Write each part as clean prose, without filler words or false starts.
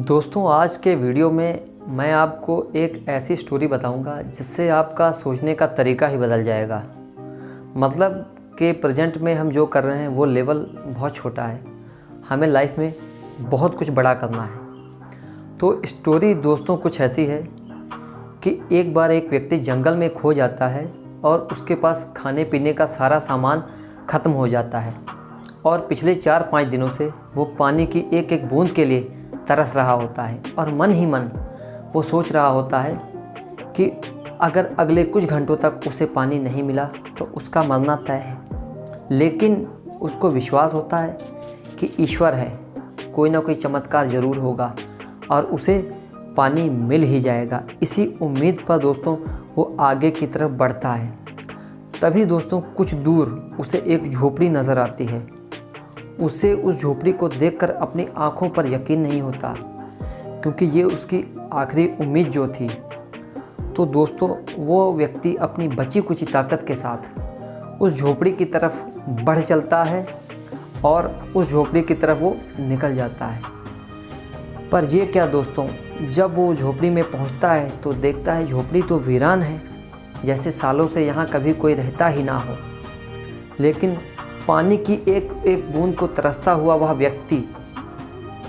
दोस्तों, आज के वीडियो में मैं आपको एक ऐसी स्टोरी बताऊंगा जिससे आपका सोचने का तरीका ही बदल जाएगा। मतलब कि प्रेजेंट में हम जो कर रहे हैं वो लेवल बहुत छोटा है, हमें लाइफ में बहुत कुछ बड़ा करना है। तो स्टोरी दोस्तों कुछ ऐसी है कि एक बार एक व्यक्ति जंगल में खो जाता है और उसके पास खाने पीने का सारा सामान ख़त्म हो जाता है और पिछले 4-5 दिनों से वो पानी की एक एक बूंद के लिए तरस रहा होता है और मन ही मन वो सोच रहा होता है कि अगर अगले कुछ घंटों तक उसे पानी नहीं मिला तो उसका मरना तय है। लेकिन उसको विश्वास होता है कि ईश्वर है, कोई ना कोई चमत्कार ज़रूर होगा और उसे पानी मिल ही जाएगा। इसी उम्मीद पर दोस्तों वो आगे की तरफ बढ़ता है। तभी दोस्तों कुछ दूर उसे एक झोपड़ी नज़र आती है। उसे उस झोपड़ी को देखकर अपनी आंखों पर यकीन नहीं होता, क्योंकि ये उसकी आखिरी उम्मीद जो थी। तो दोस्तों वो व्यक्ति अपनी बची कुची ताकत के साथ उस झोपड़ी की तरफ बढ़ चलता है और उस झोपड़ी की तरफ वो निकल जाता है। पर ये क्या दोस्तों, जब वो झोपड़ी में पहुंचता है तो देखता है झोपड़ी तो वीरान है, जैसे सालों से यहाँ कभी कोई रहता ही ना हो। लेकिन पानी की एक एक बूंद को तरसता हुआ वह व्यक्ति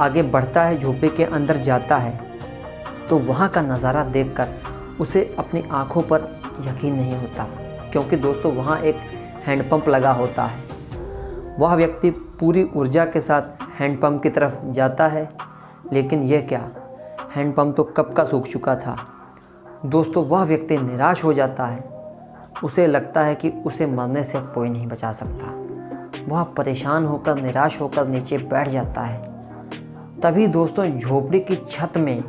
आगे बढ़ता है, झोपड़ी के अंदर जाता है तो वहाँ का नज़ारा देखकर उसे अपनी आंखों पर यकीन नहीं होता, क्योंकि दोस्तों वहाँ एक हैंडपंप लगा होता है। वह व्यक्ति पूरी ऊर्जा के साथ हैंडपंप की तरफ जाता है, लेकिन यह क्या, हैंडपंप तो कब का सूख चुका था। दोस्तों वह व्यक्ति निराश हो जाता है। उसे लगता है कि उसे मरने से कोई नहीं बचा सकता। वह परेशान होकर निराश होकर नीचे बैठ जाता है। तभी दोस्तों झोपड़ी की छत में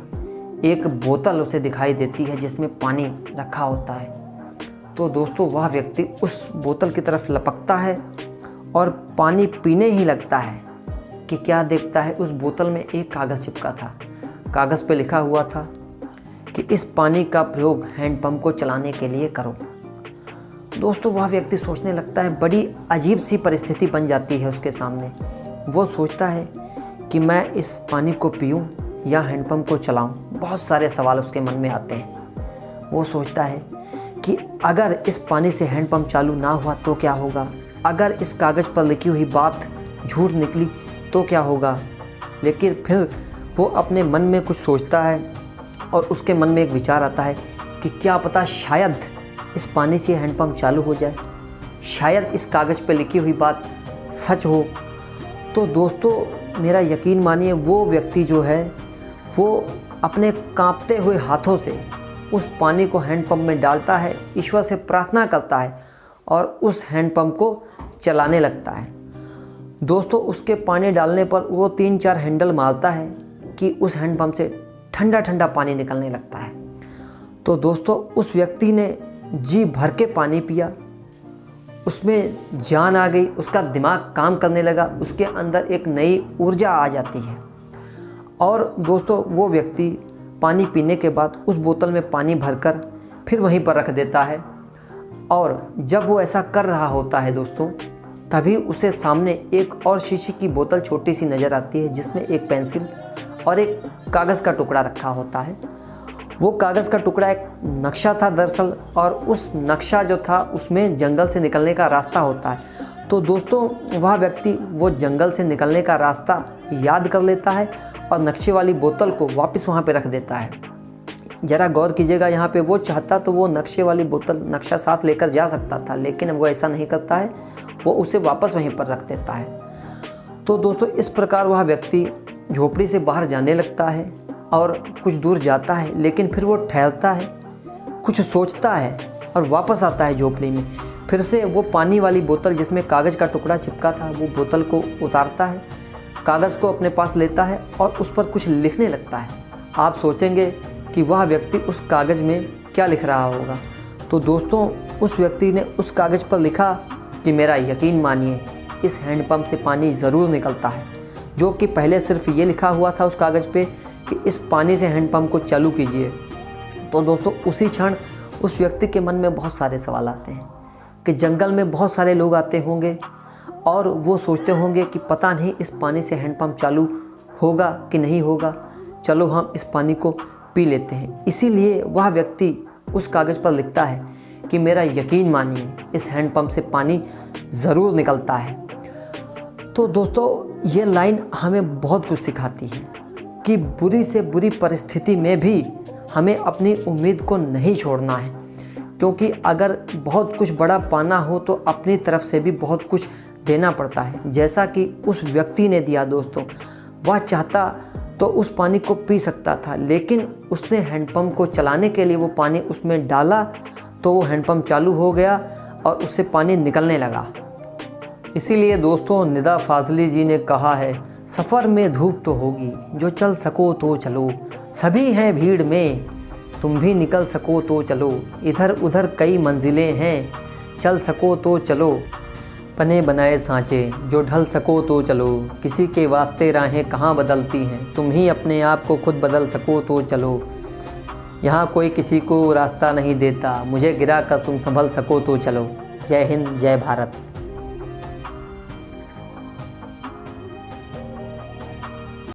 एक बोतल उसे दिखाई देती है जिसमें पानी रखा होता है। तो दोस्तों वह व्यक्ति उस बोतल की तरफ लपकता है और पानी पीने ही लगता है कि क्या देखता है, उस बोतल में एक कागज़ चिपका था। कागज़ पे लिखा हुआ था कि इस पानी का प्रयोग हैंडपंप को चलाने के लिए करो। दोस्तों वह व्यक्ति सोचने लगता है, बड़ी अजीब सी परिस्थिति बन जाती है उसके सामने। वो सोचता है कि मैं इस पानी को पीऊं या हैंडपंप को चलाऊं। बहुत सारे सवाल उसके मन में आते हैं। वो सोचता है कि अगर इस पानी से हैंडपंप चालू ना हुआ तो क्या होगा, अगर इस कागज़ पर लिखी हुई बात झूठ निकली तो क्या होगा। लेकिन फिर वो अपने मन में कुछ सोचता है और उसके मन में एक विचार आता है कि क्या पता शायद इस पानी से हैंडपंप चालू हो जाए, शायद इस कागज़ पे लिखी हुई बात सच हो। तो दोस्तों मेरा यकीन मानिए, वो व्यक्ति जो है वो अपने कांपते हुए हाथों से उस पानी को हैंडपंप में डालता है, ईश्वर से प्रार्थना करता है और उस हैंडपंप को चलाने लगता है। दोस्तों उसके पानी डालने पर वो 3-4 हैंडल मारता है कि उस हैंडपंप से ठंडा ठंडा पानी निकलने लगता है। तो दोस्तों उस व्यक्ति ने जी भर के पानी पिया, उसमें जान आ गई, उसका दिमाग काम करने लगा, उसके अंदर एक नई ऊर्जा आ जाती है। और दोस्तों वो व्यक्ति पानी पीने के बाद उस बोतल में पानी भरकर फिर वहीं पर रख देता है। और जब वो ऐसा कर रहा होता है दोस्तों, तभी उसे सामने एक और शीशे की बोतल छोटी सी नज़र आती है जिसमें एक पेंसिल और एक कागज़ का टुकड़ा रखा होता है। वो कागज़ का टुकड़ा एक नक्शा था दरअसल, और उस नक्शा जो था उसमें जंगल से निकलने का रास्ता होता है। तो दोस्तों वह व्यक्ति वो जंगल से निकलने का रास्ता याद कर लेता है और नक्शे वाली बोतल को वापस वहाँ पे रख देता है। ज़रा गौर कीजिएगा, यहाँ पे वो चाहता तो वो नक्शे वाली बोतल नक्शा साथ लेकर जा सकता था, लेकिन वो ऐसा नहीं करता है, वो उसे वापस वहीं पर रख देता है। तो दोस्तों इस प्रकार वह व्यक्ति झोपड़ी से बाहर जाने लगता है और कुछ दूर जाता है, लेकिन फिर वो ठहरता है, कुछ सोचता है और वापस आता है झोपड़ी में। फिर से वो पानी वाली बोतल जिसमें कागज़ का टुकड़ा चिपका था, वो बोतल को उतारता है, कागज़ को अपने पास लेता है और उस पर कुछ लिखने लगता है। आप सोचेंगे कि वह व्यक्ति उस कागज़ में क्या लिख रहा होगा। तो दोस्तों उस व्यक्ति ने उस कागज़ पर लिखा कि मेरा यकीन मानिए, इस हैंडपंप से पानी ज़रूर निकलता है। जो कि पहले सिर्फ ये लिखा हुआ था उस कागज़ पे कि इस पानी से हैंडपंप को चालू कीजिए। तो दोस्तों उसी क्षण उस व्यक्ति के मन में बहुत सारे सवाल आते हैं कि जंगल में बहुत सारे लोग आते होंगे और वो सोचते होंगे कि पता नहीं इस पानी से हैंडपंप चालू होगा कि नहीं होगा। चलो हम इस पानी को पी लेते हैं। इसीलिए वह व्यक्ति उस कागज़ पर लिखता है कि मेरा यकीन मानिए इस हैंडपंप से पानी ज़रूर निकलता है। तो दोस्तों ये लाइन हमें बहुत कुछ सिखाती है कि बुरी से बुरी परिस्थिति में भी हमें अपनी उम्मीद को नहीं छोड़ना है, क्योंकि अगर बहुत कुछ बड़ा पाना हो तो अपनी तरफ से भी बहुत कुछ देना पड़ता है, जैसा कि उस व्यक्ति ने दिया। दोस्तों वह चाहता तो उस पानी को पी सकता था, लेकिन उसने हैंडपंप को चलाने के लिए वो पानी उसमें डाला तो वो हैंडपंप चालू हो गया और उससे पानी निकलने लगा। इसीलिए दोस्तों निदा फाजली जी ने कहा है, सफ़र में धूप तो होगी, जो चल सको तो चलो, सभी हैं भीड़ में, तुम भी निकल सको तो चलो, इधर उधर कई मंजिलें हैं, चल सको तो चलो, बने बनाए सांचे, जो ढल सको तो चलो, किसी के वास्ते राहें कहाँ बदलती हैं, तुम ही अपने आप को खुद बदल सको तो चलो, यहाँ कोई किसी को रास्ता नहीं देता, मुझे गिरा कर तुम संभल सको तो चलो। जय हिंद, जय भारत।